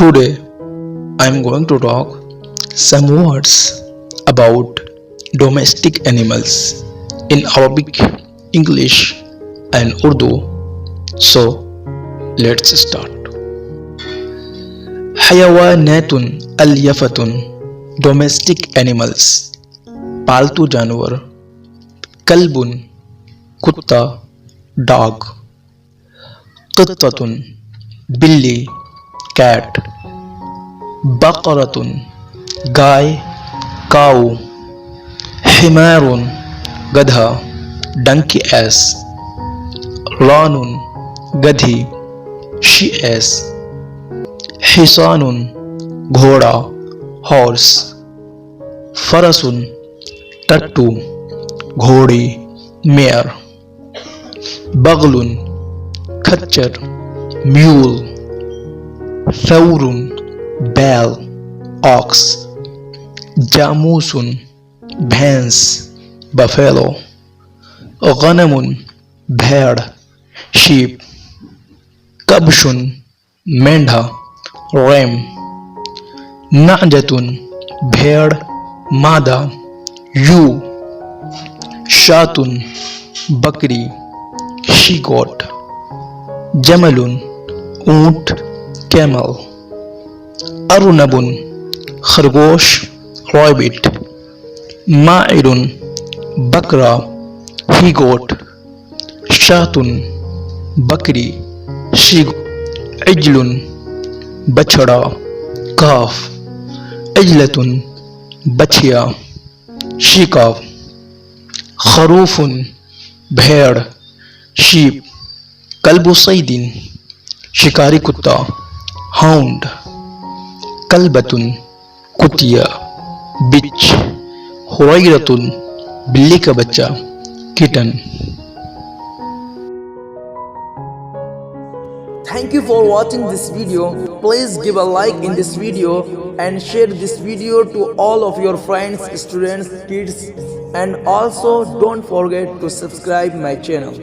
Today I am going to talk some words about domestic animals in Arabic, English and Urdu. So let's start. حیوانات الیفۃ domestic animals پالتو جانور club کتا dog قطۃ بلی Kate بقرۃ گائے کاؤ حمار گدھا donkey S ران گدھی شی S حصان گھوڑا horse فرس ٹٹو گھوڑی mayor بغل کھچر mule ثور بیل آکس جاموس بھینس Buffalo غنم بھیڑ شیپ کبش مینڈھا ریم نعجۃ بھیڑ مادہ یو شاۃ بکری شی گوٹ جمل اونٹ کیمل ارنب خرگوش ریبٹ ماعر بکرا ہی گوٹ شاۃ بکری شی عجل بچھڑا کاف عجلۃ بچھیا شیکاف خروف بھیڑ شیپ کلب صید شکاری کتا ہاؤنڈ کلبۃ کتیا بچ حریرۃ بلی کا بچہ کٹن. Thank you for watching this video. Please give a like in this video and share this video to all of your friends, students, kids, and also don't forget to subscribe my channel.